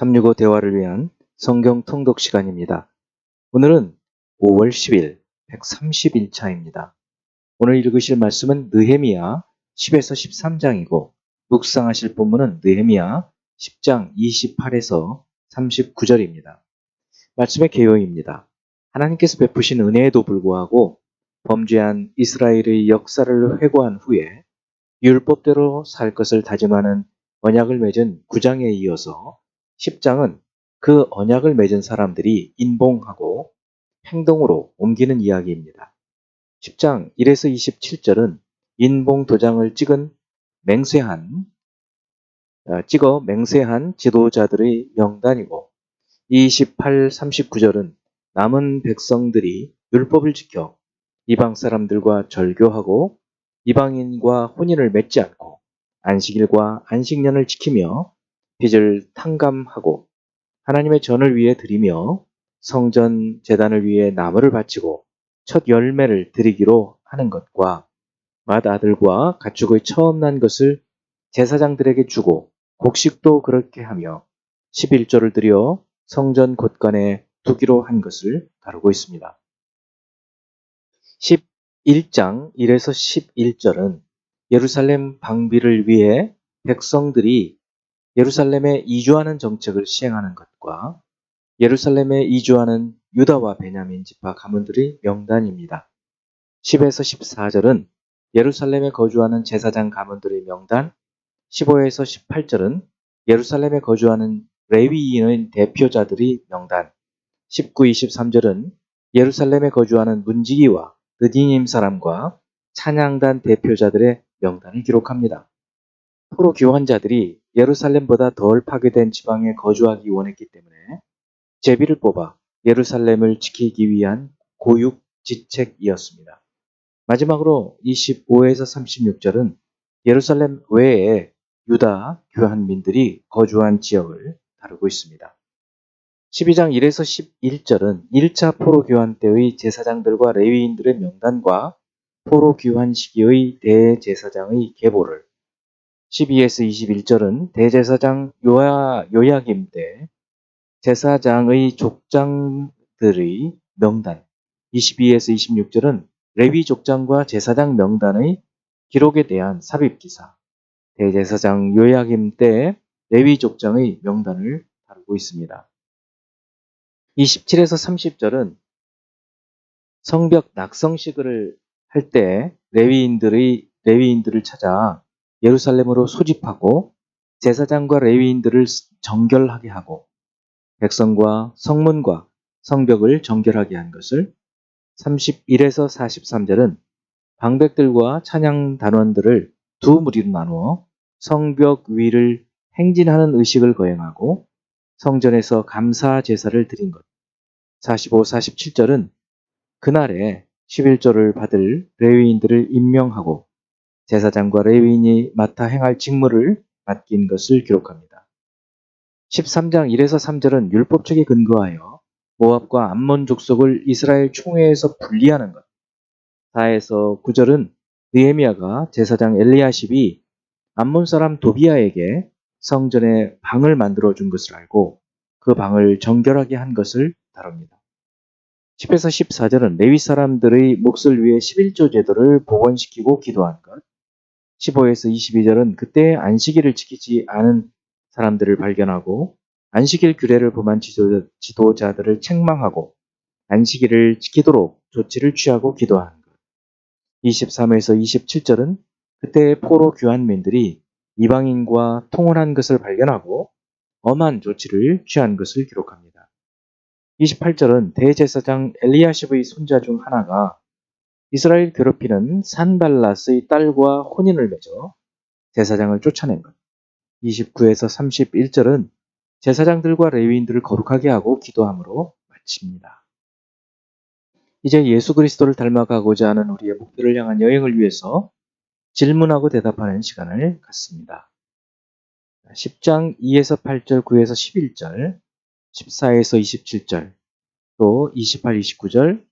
365 대화를 위한 성경 통독 시간입니다. 오늘은 5월 10일 131차입니다. 오늘 읽으실 말씀은 느헤미야 10에서 13장이고 묵상하실 본문은 느헤미야 10장 28에서 39절입니다. 말씀의 개요입니다. 하나님께서 베푸신 은혜에도 불구하고 범죄한 이스라엘의 역사를 회고한 후에 율법대로 살 것을 다짐하는 언약을 맺은 9장에 이어서 10장은 그 언약을 맺은 사람들이 인봉하고 행동으로 옮기는 이야기입니다. 10장 1에서 27절은 인봉 도장을 찍어 맹세한 지도자들의 명단이고 28, 39절은 남은 백성들이 율법을 지켜 이방 사람들과 절교하고 이방인과 혼인을 맺지 않고 안식일과 안식년을 지키며 빚을 탕감하고 하나님의 전을 위해 드리며 성전 제단을 위해 나무를 바치고 첫 열매를 드리기로 하는 것과 맏아들과 가축의 처음 난 것을 제사장들에게 주고 곡식도 그렇게 하며 11조를 드려 성전 곳간에 두기로 한 것을 다루고 있습니다. 11장 1에서 11절은 예루살렘 방비를 위해 백성들이 예루살렘에 이주하는 정책을 시행하는 것과 예루살렘에 이주하는 유다와 베냐민 지파 가문들의 명단입니다. 10에서 14절은 예루살렘에 거주하는 제사장 가문들의 명단, 15에서 18절은 예루살렘에 거주하는 레위인의 대표자들의 명단, 19, 23절은 예루살렘에 거주하는 문지기와 느디님 사람과 찬양단 대표자들의 명단을 기록합니다. 포로 교환자들이 예루살렘보다 덜 파괴된 지방에 거주하기 원했기 때문에 제비를 뽑아 예루살렘을 지키기 위한 고육 지책이었습니다. 마지막으로 25에서 36절은 예루살렘 외에 유다 교환민들이 거주한 지역을 다루고 있습니다. 12장 1에서 11절은 1차 포로 교환 때의 제사장들과 레위인들의 명단과 포로 교환 시기의 대제사장의 계보를, 12에서 21절은 대제사장 요야김 때 제사장의 족장들의 명단, 22에서 26절은 레위 족장과 제사장 명단의 기록에 대한 삽입기사, 대제사장 요야김 때 레위 족장의 명단을 다루고 있습니다. 27에서 30절은 성벽 낙성식을 할 때 레위인들을 찾아 예루살렘으로 소집하고 제사장과 레위인들을 정결하게 하고 백성과 성문과 성벽을 정결하게 한 것을, 31에서 43절은 방백들과 찬양 단원들을 두 무리로 나누어 성벽 위를 행진하는 의식을 거행하고 성전에서 감사 제사를 드린 것, 45, 47절은 그날에 11조를 받을 레위인들을 임명하고 제사장과 레위인이 맡아 행할 직무를 맡긴 것을 기록합니다. 13장 1에서 3절은 율법책에 근거하여 모압과 암몬 족속을 이스라엘 총회에서 분리하는 것, 4에서 9절은 느헤미야가 제사장 엘리야십이 암몬 사람 도비아에게 성전에 방을 만들어 준 것을 알고 그 방을 정결하게 한 것을 다룹니다. 10에서 14절은 레위 사람들의 몫을 위해 11조 제도를 복원시키고 기도한 것, 15에서 22절은 그때 안식일을 지키지 않은 사람들을 발견하고 안식일 규례를 범한 지도자들을 책망하고 안식일을 지키도록 조치를 취하고 기도한 것, 23에서 27절은 그때의 포로 교환민들이 이방인과 통혼한 것을 발견하고 엄한 조치를 취한 것을 기록합니다. 28절은 대제사장 엘리야십의 손자 중 하나가 이스라엘 괴롭히는 산발랏의 딸과 혼인을 맺어 제사장을 쫓아낸 것. 29에서 31절은 제사장들과 레위인들을 거룩하게 하고 기도함으로 마칩니다. 이제 예수 그리스도를 닮아가고자 하는 우리의 목표를 향한 여행을 위해서 질문하고 대답하는 시간을 갖습니다. 10장 2에서 8절, 9에서 11절, 14에서 27절, 또 28, 29절,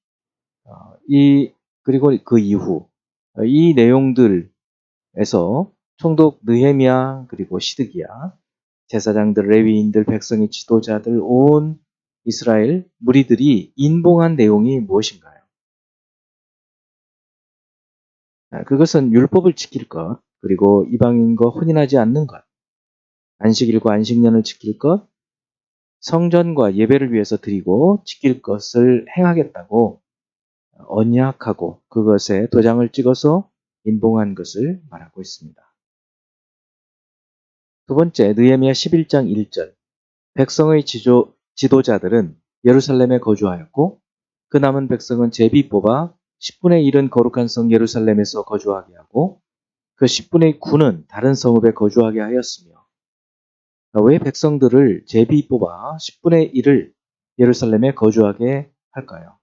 그리고 그 이후 이 내용들에서 총독 느헤미야 그리고 시드기야, 제사장들, 레위인들, 백성의 지도자들, 온 이스라엘 무리들이 인봉한 내용이 무엇인가요? 그것은 율법을 지킬 것, 그리고 이방인과 혼인하지 않는 것, 안식일과 안식년을 지킬 것, 성전과 예배를 위해서 드리고 지킬 것을 행하겠다고 언약하고 그것에 도장을 찍어서 인봉한 것을 말하고 있습니다. 두 번째, 느헤미야 11장 1절. 백성의 지도자들은 예루살렘에 거주하였고 그 남은 백성은 제비 뽑아 10분의 1은 거룩한 성 예루살렘에서 거주하게 하고 그 10분의 9는 다른 성읍에 거주하게 하였으며, 왜 백성들을 제비 뽑아 10분의 1을 예루살렘에 거주하게 할까요?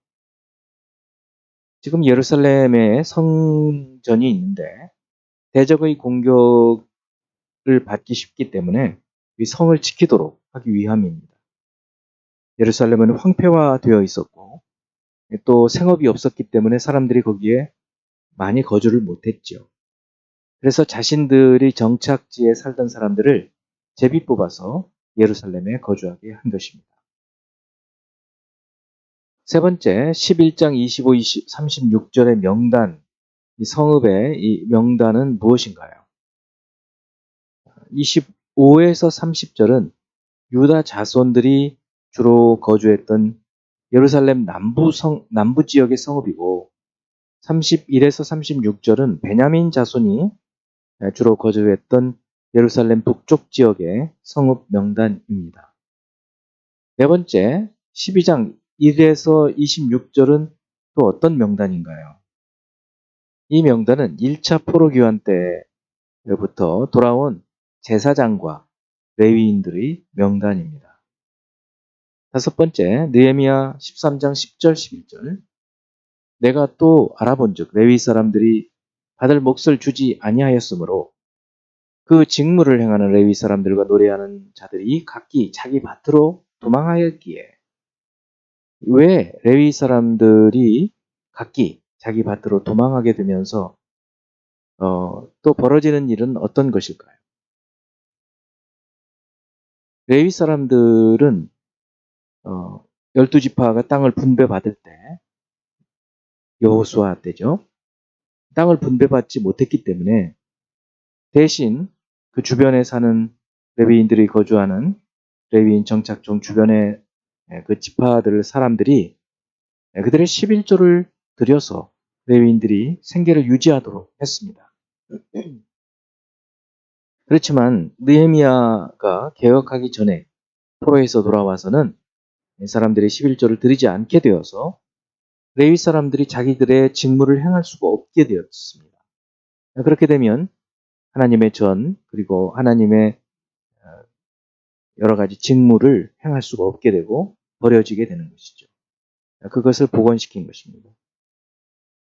지금 예루살렘에 성전이 있는데 대적의 공격을 받기 쉽기 때문에 이 성을 지키도록 하기 위함입니다. 예루살렘은 황폐화되어 있었고 또 생업이 없었기 때문에 사람들이 거기에 많이 거주를 못했죠. 그래서 자신들이 정착지에 살던 사람들을 제비 뽑아서 예루살렘에 거주하게 한 것입니다. 세 번째, 11장 25, 36절의 명단, 이 성읍의 이 명단은 무엇인가요? 25에서 30절은 유다 자손들이 주로 거주했던 예루살렘 남부 지역의 성읍이고, 31에서 36절은 베냐민 자손이 주로 거주했던 예루살렘 북쪽 지역의 성읍 명단입니다. 네 번째, 12장 1에서 26절은 또 어떤 명단인가요? 이 명단은 1차 포로기환 때부터 돌아온 제사장과 레위인들의 명단입니다. 다섯 번째, 느헤미야 13장 10절 11절. 내가 또 알아본즉 레위 사람들이 받을 몫을 주지 아니하였으므로 그 직무를 행하는 레위 사람들과 노래하는 자들이 각기 자기 밭으로 도망하였기에. 왜 레위 사람들이 각기 자기 밭으로 도망하게 되면서 또 벌어지는 일은 어떤 것일까요? 레위 사람들은 12지파가 땅을 분배받을 때, 여호수아 때죠. 땅을 분배받지 못했기 때문에 대신 그 주변에 사는 레위인들이 거주하는 레위인 정착종 주변의 그 지파들 사람들이 그들의 11조를 들여서 레위인들이 생계를 유지하도록 했습니다. 그렇지만 느헤미야가 개혁하기 전에 포로에서 돌아와서는 사람들이 11조를 드리지 않게 되어서 레위 사람들이 자기들의 직무를 행할 수가 없게 되었습니다. 그렇게 되면 하나님의 전 그리고 하나님의 여러 가지 직무를 행할 수가 없게 되고 버려지게 되는 것이죠. 그것을 복원시킨 것입니다.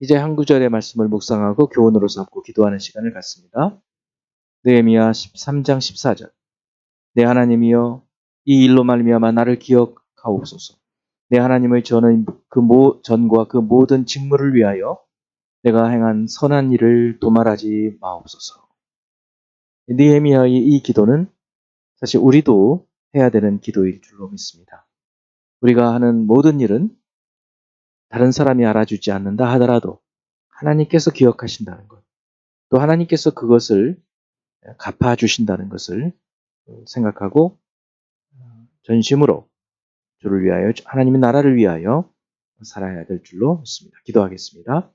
이제 한 구절의 말씀을 묵상하고 교훈으로 삼고 기도하는 시간을 갖습니다. 느헤미야 13장 14절. 내 하나님이여, 이 일로 말미암아 나를 기억하옵소서. 내 하나님의 전과 그 모든 직무를 위하여 내가 행한 선한 일을 도말하지 마옵소서. 느헤미야의 이 기도는 사실 우리도 해야 되는 기도일 줄로 믿습니다. 우리가 하는 모든 일은 다른 사람이 알아주지 않는다 하더라도 하나님께서 기억하신다는 것, 또 하나님께서 그것을 갚아주신다는 것을 생각하고 전심으로 주를 위하여, 하나님의 나라를 위하여 살아야 될 줄로 믿습니다. 기도하겠습니다.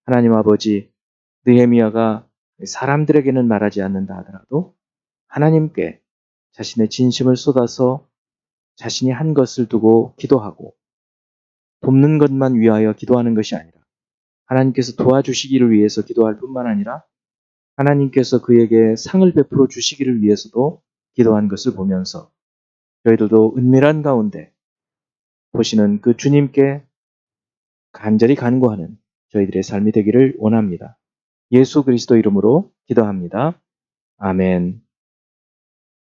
하나님 아버지, 느헤미야가 사람들에게는 말하지 않는다 하더라도 하나님께 자신의 진심을 쏟아서 자신이 한 것을 두고 기도하고 돕는 것만 위하여 기도하는 것이 아니라 하나님께서 도와주시기를 위해서 기도할 뿐만 아니라 하나님께서 그에게 상을 베풀어 주시기를 위해서도 기도한 것을 보면서 저희들도 은밀한 가운데 보시는 그 주님께 간절히 간구하는 저희들의 삶이 되기를 원합니다. 예수 그리스도 이름으로 기도합니다. 아멘.